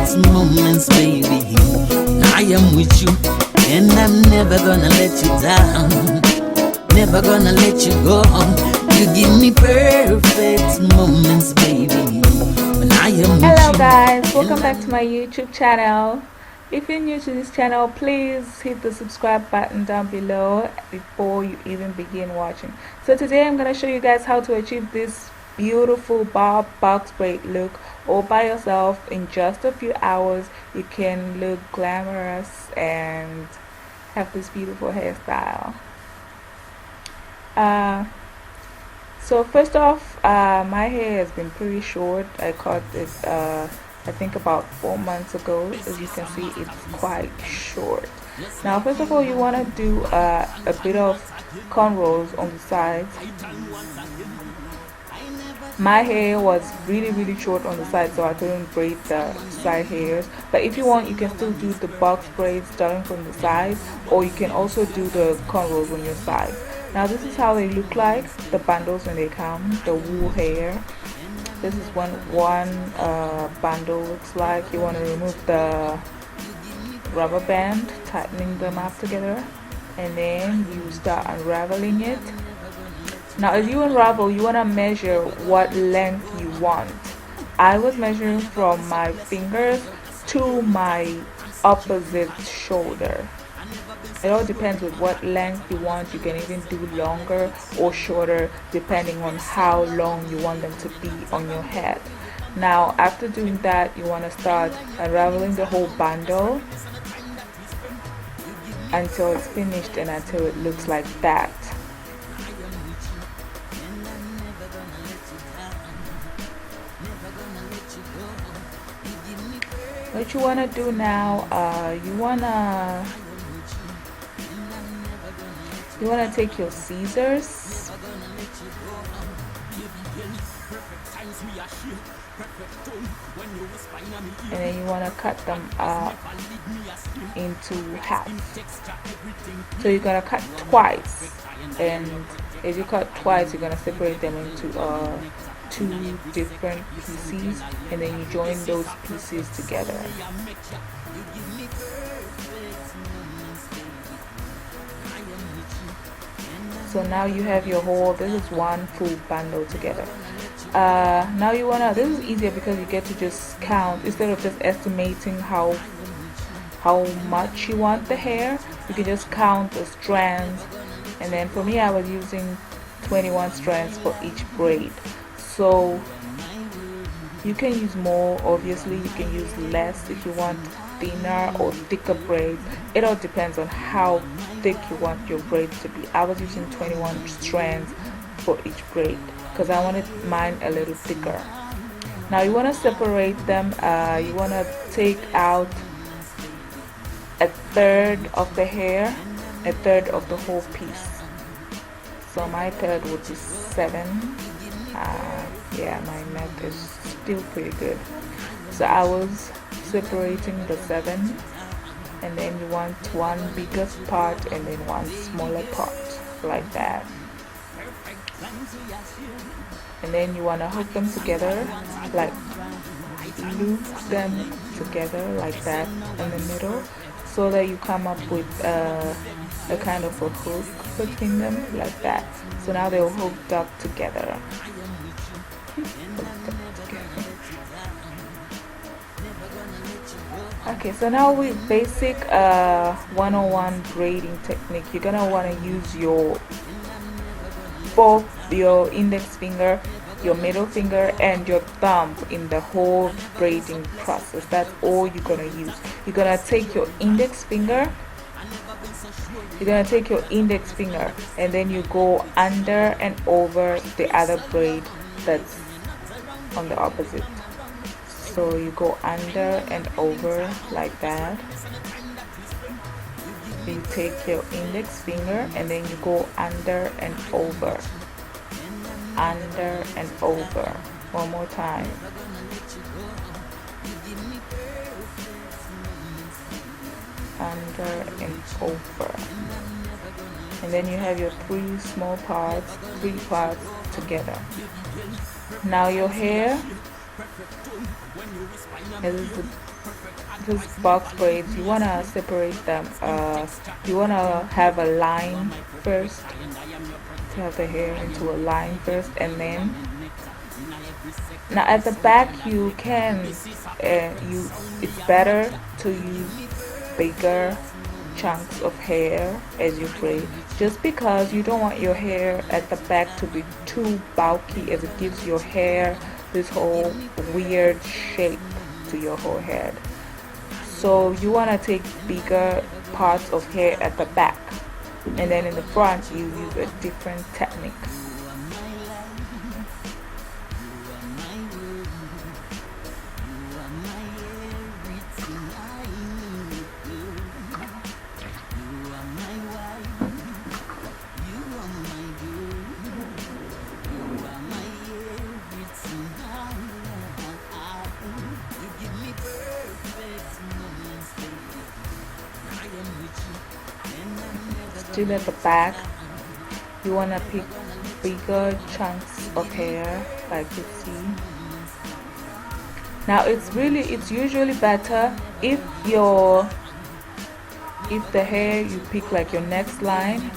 perfect moments, baby. I am with you, and I'm never gonna let you down. Never gonna let you go. You give me perfect moments, baby. When I am with Hello you. guys, welcome back to my YouTube channel. If you're new to this channel, please hit the subscribe button down below before you even begin watching. So today I'm going to show you guys how to achieve this beautiful bob box braid look all by yourself in just a few hours. You can look glamorous and have this beautiful hairstyle. So first off, my hair has been pretty short. I cut it I think about 4 months ago. As you can see, it's quite short. Now first of all, you want to do a bit of cornrows on the sides. My hair was really short on the side, so I couldn't braid the side hairs. But if you want, you can still do the box braids starting from the side, or you can also do the cornrows on your side. Now this is how they look like, the bundles when they come, the wool hair. This is one bundle looks like. You want to remove the rubber band, tightening them up together, and then you start unraveling it. Now as you unravel, you want to measure what length you want. I was measuring from my fingers to my opposite shoulder. It all depends with what length you want. You can even do longer or shorter depending on how long you want them to be on your head. Now after doing that, you want to start unraveling the whole bundle until it's finished and until it looks like that. What you want to do now, you want to take your scissors and then you want to cut them into half. So you're going to cut twice, and as you cut twice, you're going to separate them into two different pieces, and then you join those pieces together. So now you have your whole, this is one full bundle together. Now you wanna, this is easier because you get to just count instead of just estimating how much you want the hair. You can just count the strands, and then for me I was using 21 strands for each braid. So you can use more, obviously you can use less if you want thinner or thicker braids. It all depends on how thick you want your braids to be. I was using 21 strands for each braid because I wanted mine a little thicker. Now you want to separate them. You want to take out a third of the hair, a third of the whole piece. So my third would be 7. Yeah, my math is still pretty good. So I was separating the 7, and then you want one bigger part and then one smaller part, like that. And then you want to hook them together, like loop them together like that in the middle, so that you come up with a kind of a hook between them, like that. So now they're hooked up together. Okay, so now with basic 101 braiding technique, you're gonna want to use both your index finger, your middle finger, and your thumb in the whole braiding process. That's all you're gonna use. You're gonna take your index finger, and then you go under and over the other braid that's on the opposite. So you go under and over like that. You take your index finger and then you go under and over. Under and over. One more time. Under and over. And then you have your three parts together. Now your hair, this is This box braids, you want to separate them. You want to have a line first, to have the hair into a line first, and then now at the back you can it's better to use bigger chunks of hair as you braid, just because you don't want your hair at the back to be too bulky, as it gives your hair this whole weird shape to your whole head. So you want to take bigger parts of hair at the back, and then in the front you use a different technique. Still at the back, you want to pick bigger chunks of hair like you see. Now it's usually better if the hair you pick like your next line,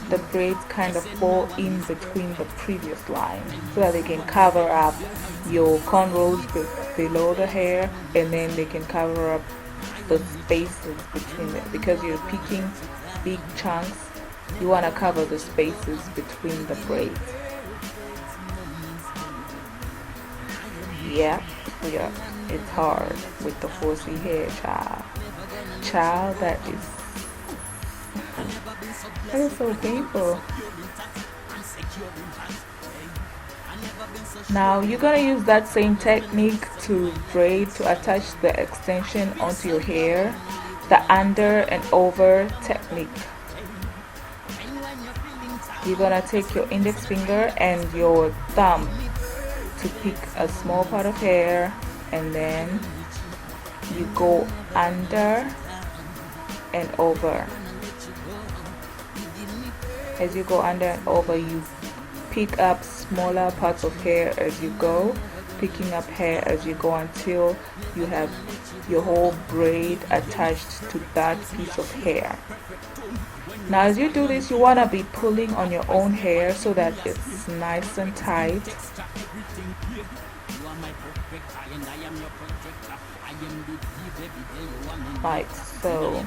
the braids kind of fall in between the previous line, so that they can cover up your cornrows below the hair, and then they can cover up the spaces between them. Because you're picking big chunks, you want to cover the spaces between the braids. Yeah, it's hard with the 4C hair, child. That is so painful. Now you're gonna use that same technique to braid, to attach the extension onto your hair, the under and over technique. You're gonna take your index finger and your thumb to pick a small part of hair, and then you go under and over. As you go under and over, you pick up smaller parts of hair as you go, picking up hair as you go until you have your whole braid attached to that piece of hair. Now as you do this, you want to be pulling on your own hair so that it's nice and tight. Like so.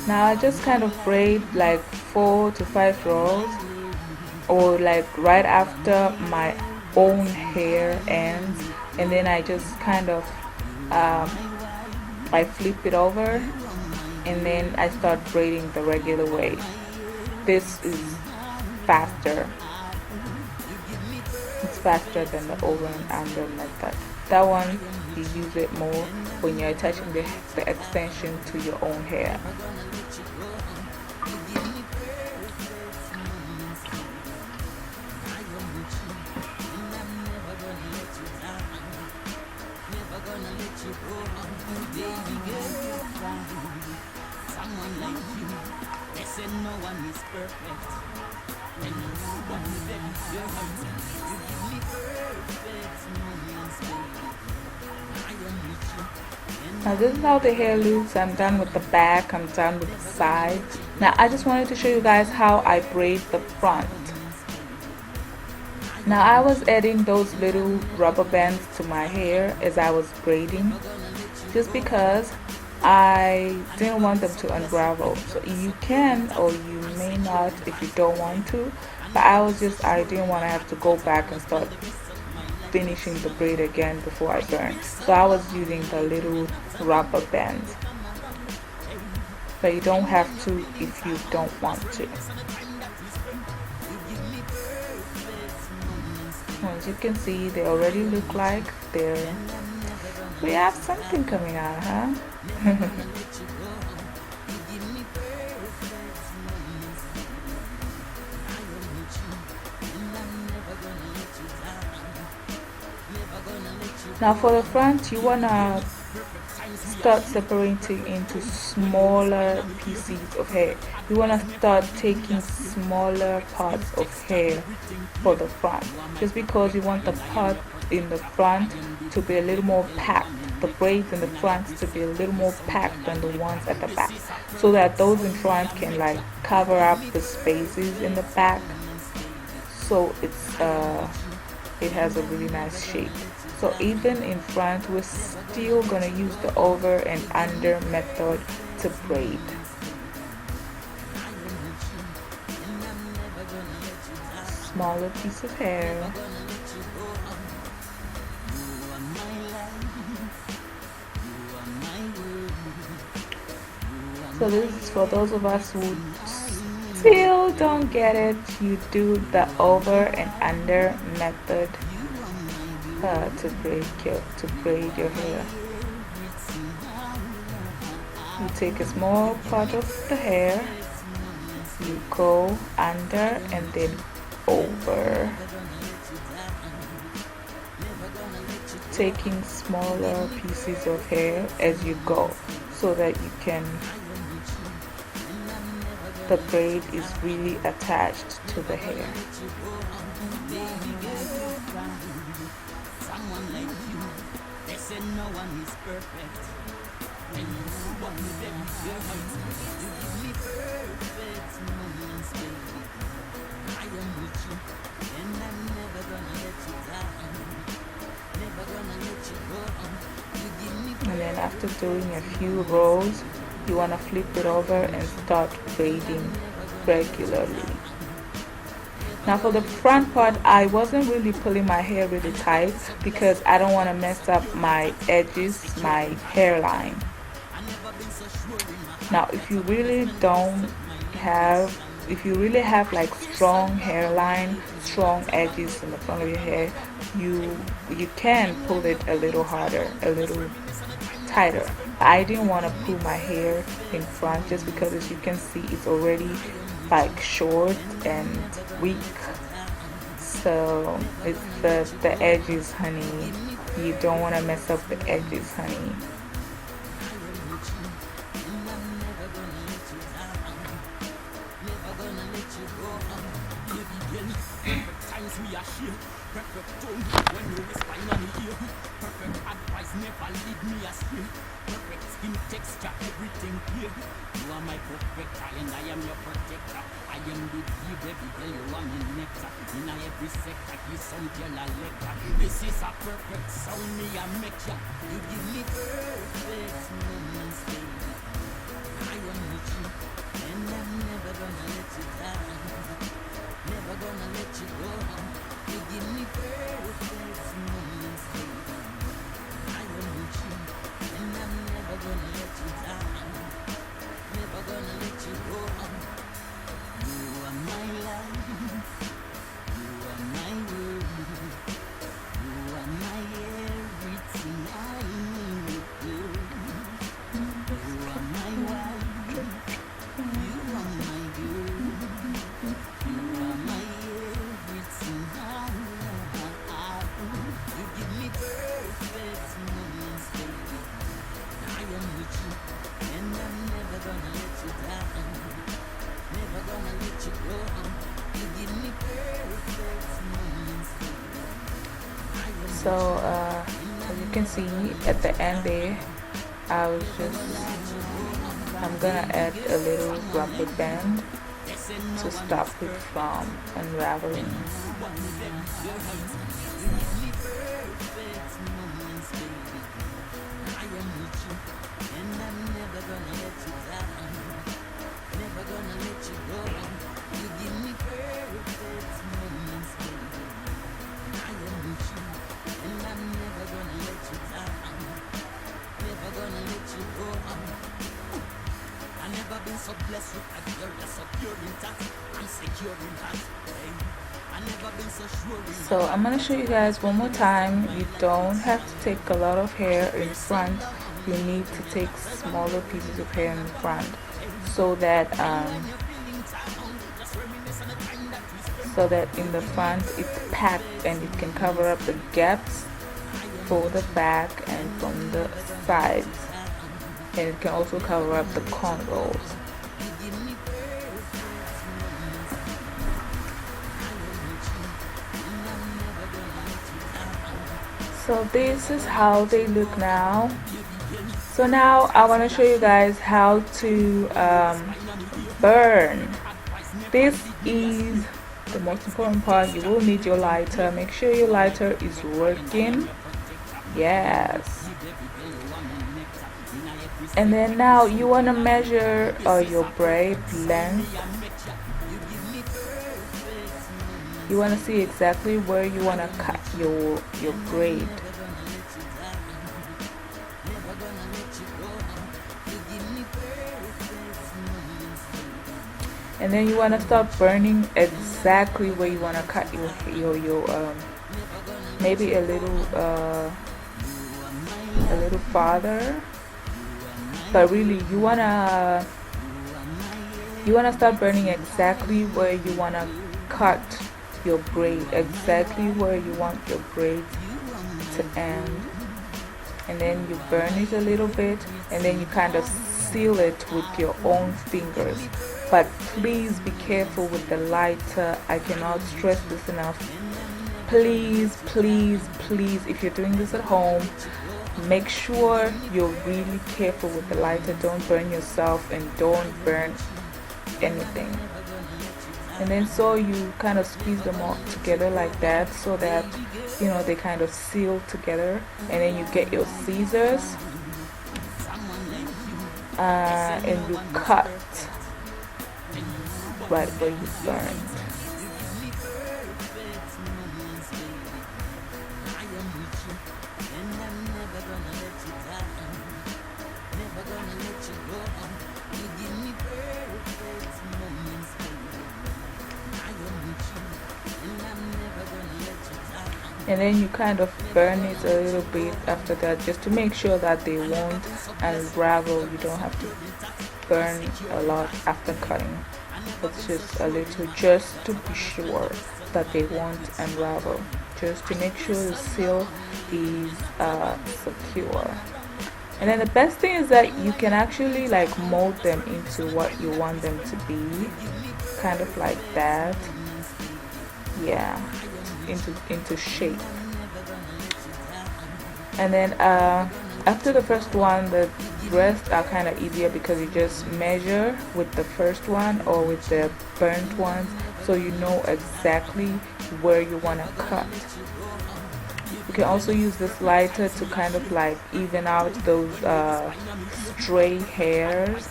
Now I just kind of braid like 4 to 5 rows, or like right after my own hair ends, and then I just kind of I flip it over, and then I start braiding the regular way. This is faster. It's faster than the over and under method. That one you use it more when you're attaching the extension to your own hair. Now this is how the hair looks. I'm done with the back, I'm done with the sides. Now I just wanted to show you guys how I braid the front. Now I was adding those little rubber bands to my hair as I was braiding, just because I didn't want them to unravel. So you can, or you may not if you don't want to, but I didn't want to have to go back and start finishing the braid again before I burn. So I was using the little rubber bands, but you don't have to if you don't want to. As you can see, they already look like they're We have something coming out, huh? Now for the front, you wanna start separating into smaller pieces of hair. You want to start taking smaller parts of hair for the front, just because you want the part in the front to be a little more packed, the braids in the front to be a little more packed than the ones at the back, so that those in front can like cover up the spaces in the back, so it has a really nice shape. So even in front, we're still gonna use the over and under method to braid. Smaller piece of hair. So this is for those of us who still don't get it. You do the over and under method to braid your hair. You take a small part of the hair, you go under and then over, taking smaller pieces of hair as you go, so that the braid is really attached to the hair. Someone like you, they say no one is perfect. And you want me, baby, you're right. You give me perfect moments, baby. I am with you, and I'm never gonna let you down. Never gonna let you go. You give me And then after doing a few rows, you want to flip it over and start braiding regularly. Now for the front part, I wasn't really pulling my hair really tight because I don't want to mess up my edges, my hairline. Now if you really have like strong hairline, strong edges in the front of your hair, you can pull it a little harder, a little tighter. I didn't want to pull my hair in front just because, as you can see, it's already like short and weak. So it's the edges, honey. You don't want to mess up the edges, honey. Texture, everything here. You are my perfecter and I am your protector. I am with you, baby girl, you are my nectar. In every sector, you sound your lecture. This is a perfect sound, me I make ya. You give me perfect moments, baby. I am with you, and I'm never gonna let you down. Never gonna let you go. You give me perfect moments, baby. I am with you, and I'm never gonna let you down. Never gonna let you go. You are my life. You are my world. You are my everything. I need you. You are my wife. You are my girl. You are my everything. You give me perfect moments, baby. I am with you, and I'm never gonna let you down. Never gonna let you go. You give me perfect moments, baby. I am So as you can see at the end there, I'm gonna add a little rubber band to stop it from unraveling. So blessed with a girl that's so pure in touch. I'm secure in touch. Hey. I So I'm gonna show you guys one more time. You don't have to take a lot of hair in front. You need to take smaller pieces of hair in front so that in the front it's packed and it can cover up the gaps for the back and from the sides, and it can also cover up the cornrows. So this is how they look now. So now I want to show you guys how to burn. This is the most important part. You will need your lighter. Make sure your lighter is working. Yes. And then now you want to measure your braid length. You want to see exactly where you want to cut your braid. And then you want to start burning exactly where you want to cut your maybe a little farther, but really you wanna start burning exactly where you wanna cut your braid, exactly where you want your braid to end. And then you burn it a little bit, and then you kind of seal it with your own fingers. But please be careful with the lighter. I cannot stress this enough. Please, please, please, if you're doing this at home, make sure you're really careful with the lighter. Don't burn yourself and don't burn anything. And then so you kind of squeeze them all together like that, so that you know they kind of seal together. And then you get your scissors and you cut right where you burned. And then you kind of burn it a little bit after that, just to make sure that they won't unravel. You don't have to burn a lot after cutting. It's just a little, just to be sure that they won't unravel, just to make sure the seal is secure. And then the best thing is that you can actually like mold them into what you want them to be, kind of like that. Yeah, into shape. And then after the first one, the rest are kind of easier because you just measure with the first one or with the burnt ones, so you know exactly where you want to cut. You can also use this lighter to kind of like even out those stray hairs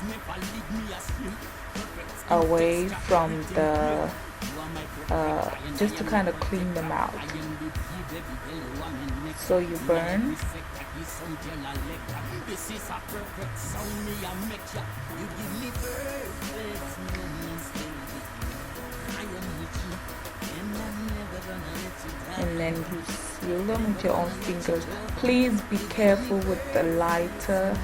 away from the just to kind of clean them out. So you burn. And then you seal them with your own fingers. Please be careful with the lighter.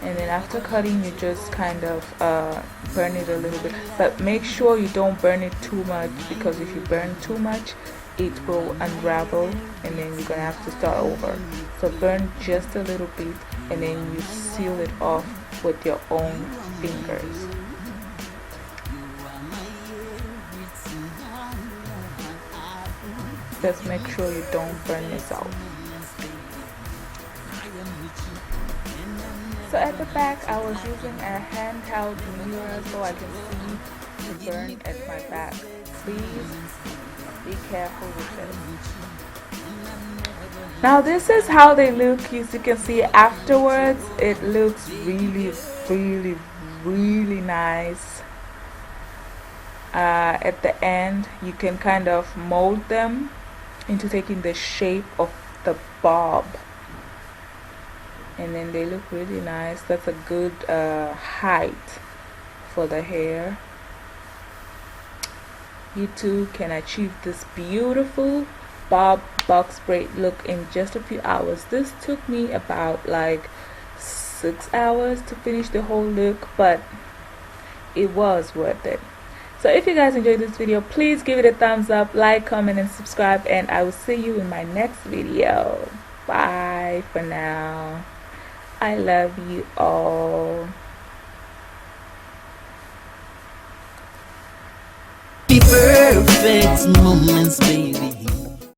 And then after cutting, you just kind of burn it a little bit, but make sure you don't burn it too much, because if you burn too much it will unravel and then you're gonna have to start over. So burn just a little bit and then you seal it off with your own fingers. Just make sure you don't burn yourself. So at the back, I was using a handheld mirror so I can see the burn at my back. Please be careful with it. Now this is how they look. As you can see afterwards, it looks really, really, really nice. At the end, you can kind of mold them into taking the shape of the bob. and then they look really nice. That's a good height for the hair. You too can achieve this beautiful bob box braid look in just a few hours. This took me about like 6 hours to finish the whole look, but it was worth it. So if you guys enjoyed this video, please give it a thumbs up, like, comment, and subscribe, and I will see you in my next video. Bye for now. I love you all. Perfect moments, baby.